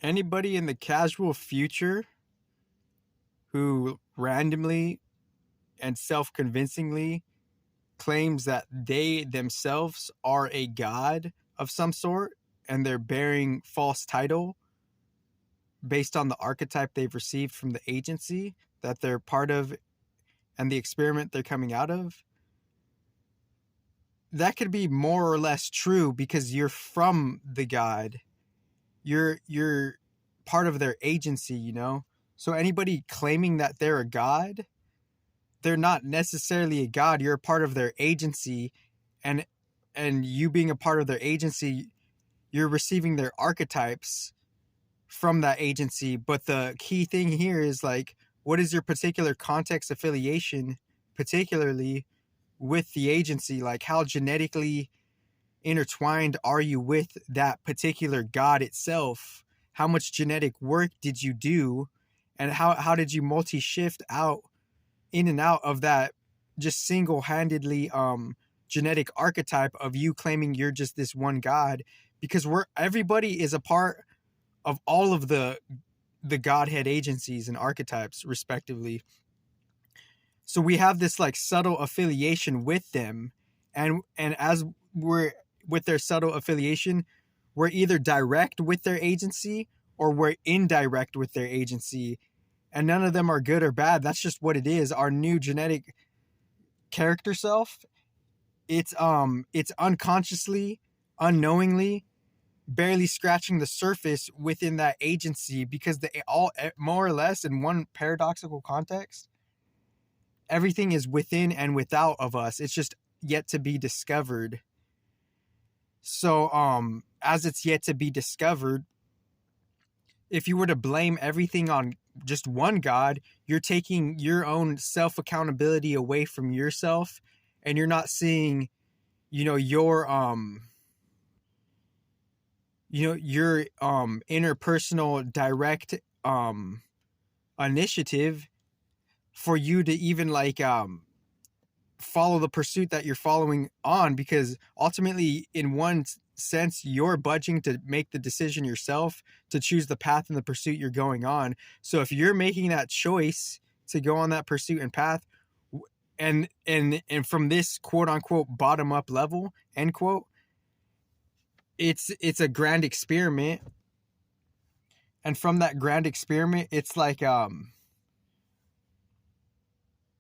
Anybody in the casual future who randomly and self-convincingly claims that they themselves are a god of some sort and they're bearing false title based on the archetype they've received from the agency that they're part of and the experiment they're coming out of, that could be more or less true because you're from the god. You're part of their agency, you know? So anybody claiming that they're a god, they're not necessarily a god. You're a part of their agency, and you being a part of their agency, you're receiving their archetypes from that agency. But the key thing here is like, what is your particular context affiliation, particularly with the agency? Like, how genetically intertwined are you with that particular god itself? How much genetic work did you do, and how did you multi-shift out in and out of that just single-handedly genetic archetype of you claiming you're just this one god? Because everybody is a part of all of the godhead agencies and archetypes respectively. So we have this like subtle affiliation with them, and as we're with their subtle affiliation, we're either direct with their agency or we're indirect with their agency, and none of them are good or bad. That's just what it is. Our new genetic character self, it's unconsciously, unknowingly, barely scratching the surface within that agency, because they all, more or less, in one paradoxical context, everything is within and without of us. It's just yet to be discovered. So as it's yet to be discovered, if you were to blame everything on just one god, you're taking your own self accountability away from yourself, and you're not seeing, your interpersonal direct initiative for you to even follow the pursuit that you're following on, because ultimately, in one sense, you're budging to make the decision yourself to choose the path and the pursuit you're going on. So if you're making that choice to go on that pursuit and path, and from this quote unquote bottom up level, end quote, it's a grand experiment, and from that grand experiment, it's like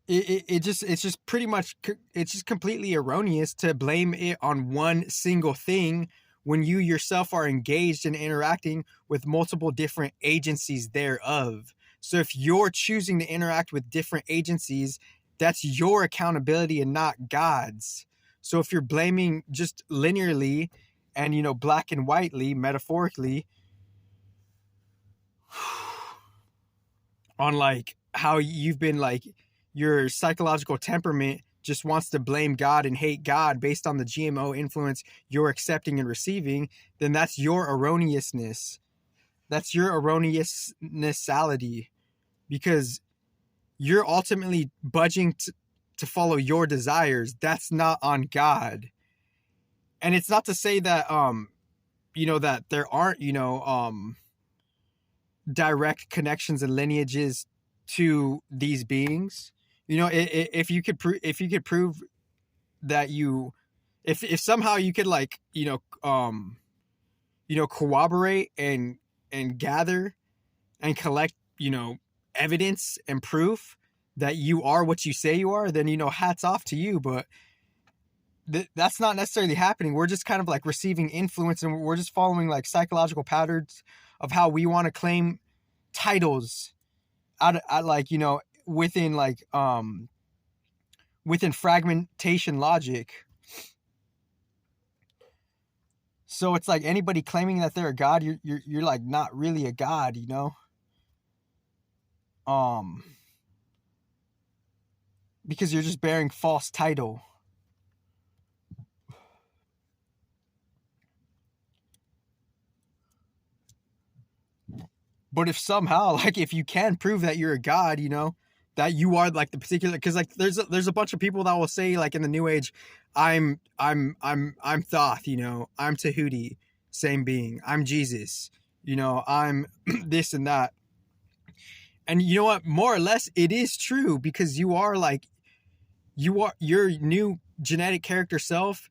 it's just pretty much, it's just completely erroneous to blame it on one single thing when you yourself are engaged and interacting with multiple different agencies thereof. So if you're choosing to interact with different agencies, that's your accountability and not God's. So if you're blaming just linearly and, black and whitely, metaphorically, on like how you've been like, your psychological temperament just wants to blame God and hate God based on the GMO influence you're accepting and receiving, then that's your erroneousness. That's your erroneousnessality, because you're ultimately budging to follow your desires. That's not on God. And it's not to say that, that there aren't, direct connections and lineages to these beings. If you could prove that if somehow you could corroborate and gather and collect, evidence and proof that you are what you say you are, then, hats off to you. But that's not necessarily happening. We're just kind of like receiving influence, and we're just following like psychological patterns of how we want to claim titles within within fragmentation logic. So it's like anybody claiming that they're a god, you're like not really a god, because you're just bearing false title. But if somehow, if you can prove that you're a god, that you are like the particular, because there's a bunch of people that will say in the New Age, I'm Thoth, I'm Tahuti, same being, I'm Jesus, I'm this and that. And you know what? More or less, it is true, because your new genetic character self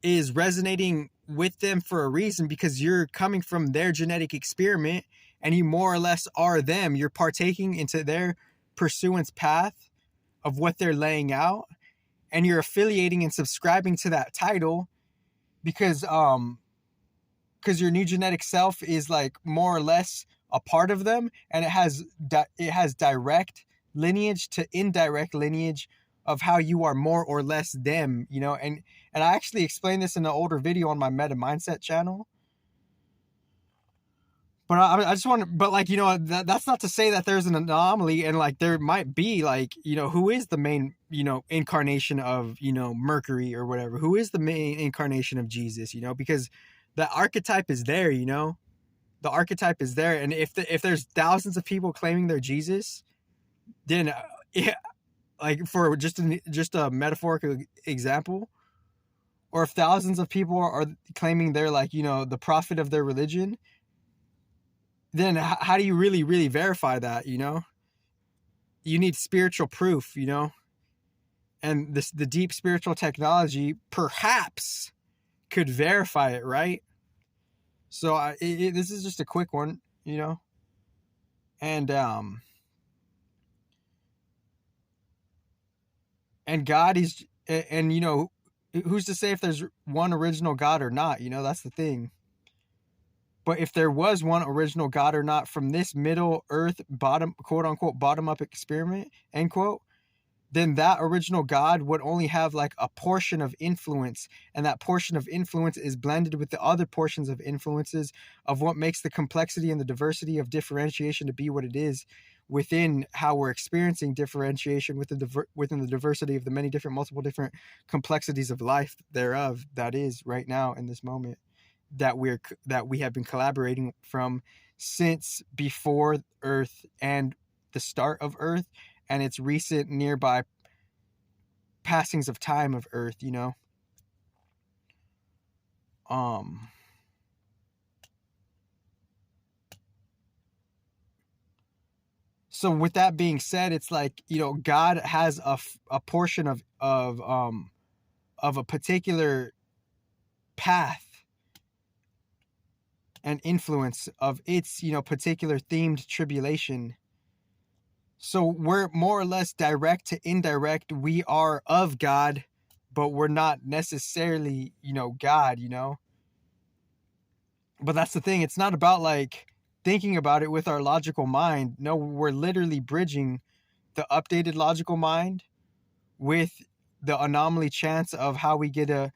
is resonating with them for a reason, because you're coming from their genetic experiment, and you more or less are them. You're partaking into their pursuance path of what they're laying out, and you're affiliating and subscribing to that title, because your new genetic self is like more or less a part of them, and it has direct lineage to indirect lineage of how you are more or less them, and I actually explained this in an older video on my Meta Mindset channel. But I just want to, but like, that's not to say that there's an anomaly, and like there might be, like, who is the main, incarnation of, Mercury or whatever, who is the main incarnation of Jesus, because the archetype is there, the archetype is there. And if there's thousands of people claiming they're Jesus, then yeah, like for just a metaphorical example, or if thousands of people are claiming they're like, the prophet of their religion, then how do you really, really verify that, You need spiritual proof, and the deep spiritual technology perhaps could verify it, right? So this is just a quick one, and God is, and who's to say if there's one original God or not? That's the thing. But if there was one original God or not from this middle earth bottom, quote unquote, bottom up experiment, end quote, then that original God would only have like a portion of influence. And that portion of influence is blended with the other portions of influences of what makes the complexity and the diversity of differentiation to be what it is, within how we're experiencing differentiation within the diversity of the many different, multiple different complexities of life thereof that is right now in this moment, that we have been collaborating from since before Earth and the start of Earth, and its recent nearby passings of time of Earth, So with that being said, it's like, God has a portion of a particular path and influence of its, particular themed tribulation. So we're more or less direct to indirect. We are of God, but we're not necessarily, God, But that's the thing. It's not about like thinking about it with our logical mind. No, we're literally bridging the updated logical mind with the anomaly chance of how we get to,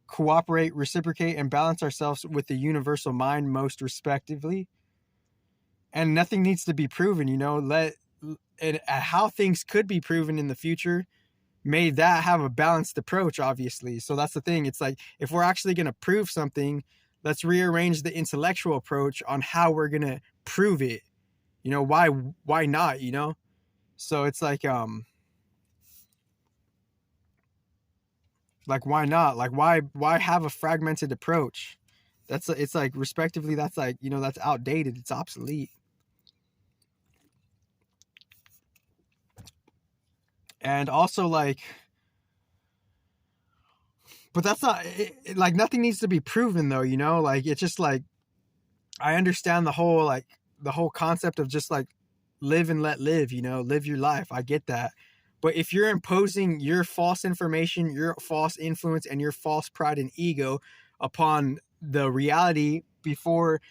cooperate, reciprocate, and balance ourselves with the universal mind most respectively. And nothing needs to be proven, and how things could be proven in the future may that have a balanced approach, obviously. So that's the thing. It's like, if we're actually going to prove something, let's rearrange the intellectual approach on how we're going to prove it. Why not, So it's like why not? Like why have a fragmented approach? It's like, respectively, that's like, that's outdated, it's obsolete. And also, like, but that's not like, nothing needs to be proven though, like, it's just like, I understand the whole concept of just like live and let live, live your life. I get that. But if you're imposing your false information, your false influence, and your false pride and ego upon the reality before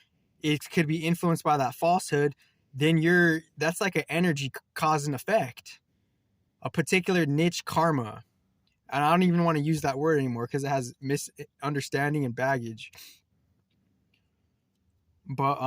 it could be influenced by that falsehood, then that's like an energy cause and effect, a particular niche karma. And I don't even want to use that word anymore because it has misunderstanding and baggage. But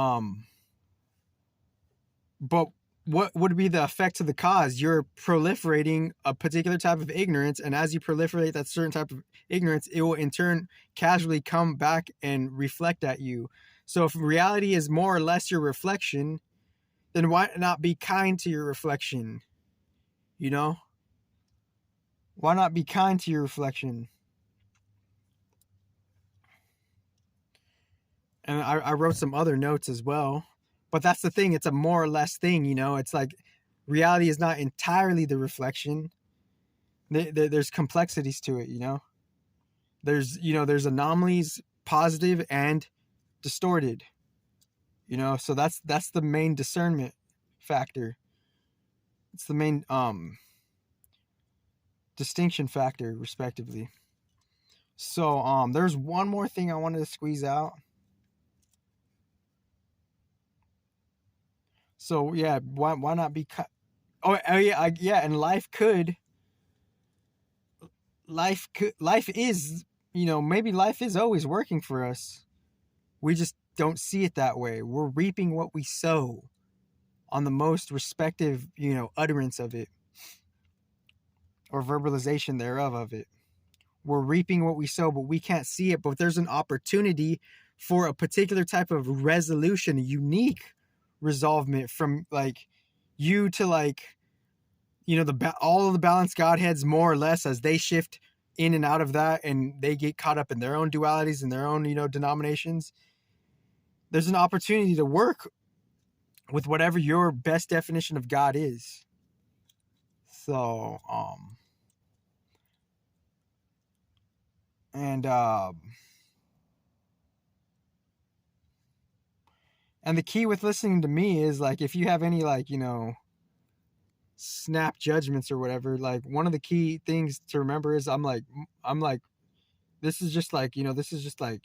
what would be the effect of the cause? You're proliferating a particular type of ignorance, and as you proliferate that certain type of ignorance, it will in turn casually come back and reflect at you. So if reality is more or less your reflection, then why not be kind to your reflection? Why not be kind to your reflection? And I wrote some other notes as well. But that's the thing, it's a more or less thing, you know. It's like reality is not entirely the reflection. There's complexities to it, you know. There's anomalies, positive and distorted, you know. So that's the main discernment factor. It's the main distinction factor, respectively. So there's one more thing I wanted to squeeze out. So yeah, why not be yeah, and life is, you know, maybe life is always working for us. We just don't see it that way. We're reaping what we sow on the most respective, you know, utterance of it, or verbalization thereof of it. We're reaping what we sow, but we can't see it. But there's an opportunity for a particular type of resolution, a unique resolvement from like you to like, you know, all of the balanced godheads more or less as they shift in and out of that and they get caught up in their own dualities and their own, you know, denominations. There's an opportunity to work with whatever your best definition of God is. So, and and the key with listening to me is like if you have any like, you know, snap judgments or whatever, like one of the key things to remember is I'm like this is just like, you know, this is just like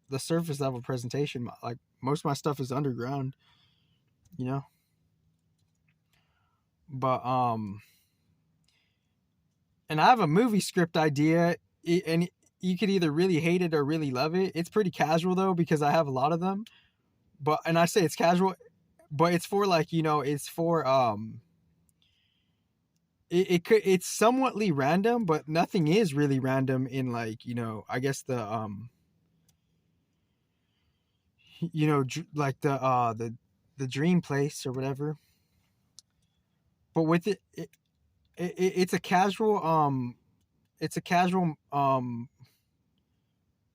the surface level presentation. Like most of my stuff is underground, you know. But and I have a movie script idea, and you could either really hate it or really love it. It's pretty casual though because I have a lot of them. But and I say it's casual, but it's for like, you know, it's for it's somewhatly random, but nothing is really random in like, you know, I guess the you know, like the dream place or whatever. But with it's a casual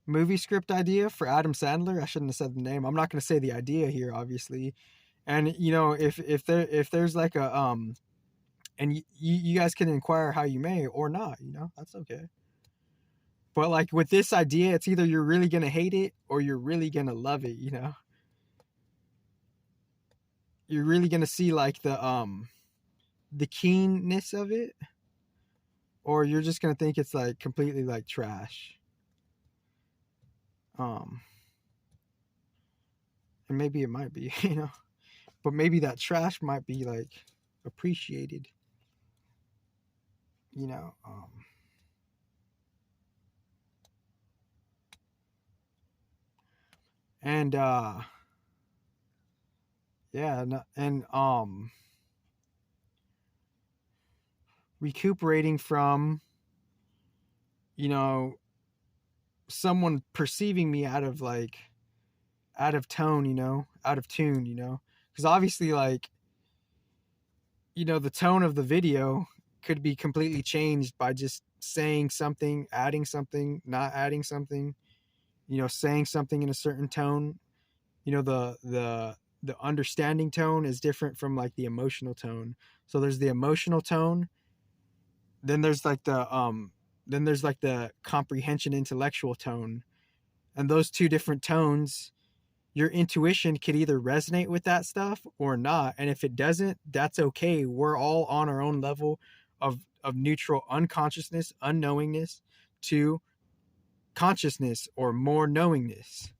movie script idea for Adam Sandler. I shouldn't have said the name. I'm not going to say the idea here, obviously. And you know, if there's like a and you guys can inquire how you may or not, you know, that's okay. But like with this idea, it's either you're really going to hate it or you're really going to love it, you know. You're really going to see like the keenness of it, or you're just going to think it's like completely like trash. Um and maybe it might be, you know. But maybe that trash might be like appreciated, you know. And yeah, and recuperating from, you know, someone perceiving me out of tone, you know, out of tune, you know, because obviously like, you know, the tone of the video could be completely changed by just saying something, adding something, not adding something, you know, saying something in a certain tone. You know, the understanding tone is different from like the emotional tone. So there's the emotional tone, then there's like the comprehension intellectual tone. And those two different tones, your intuition could either resonate with that stuff or not. And if it doesn't, that's okay. We're all on our own level of neutral unconsciousness, unknowingness, to consciousness or more knowingness.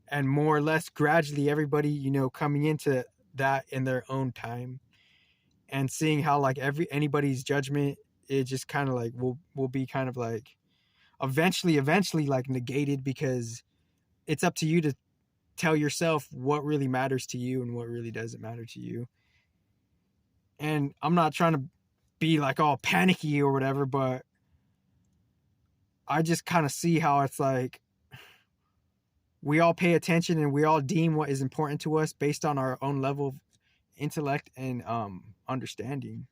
And more or less gradually everybody, you know, coming into that in their own time and seeing how like anybody's judgment, it just kind of like will be kind of like eventually like negated, because it's up to you to tell yourself what really matters to you and what really doesn't matter to you. And I'm not trying to be like all panicky or whatever, but I just kind of see how it's like we all pay attention and we all deem what is important to us based on our own level of intellect and understanding.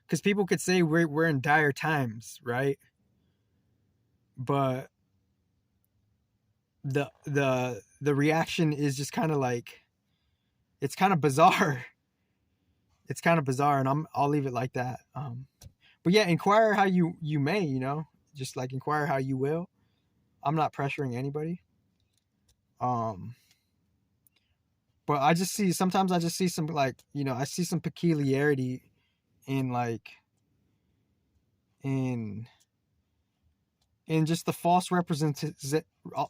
Because people could say we're in dire times, right? But the reaction is just kind of like, it's kind of bizarre. It's kind of bizarre, and I'll leave it like that. But yeah, inquire how you may, just like inquire how you will. I'm not pressuring anybody. Um, but I just see, sometimes I just see some, like, I see some peculiarity in, like, in just the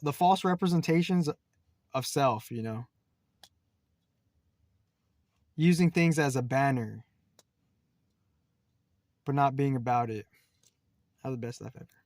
the false representations of self, using things as a banner, but not being about it. That's the best I've ever.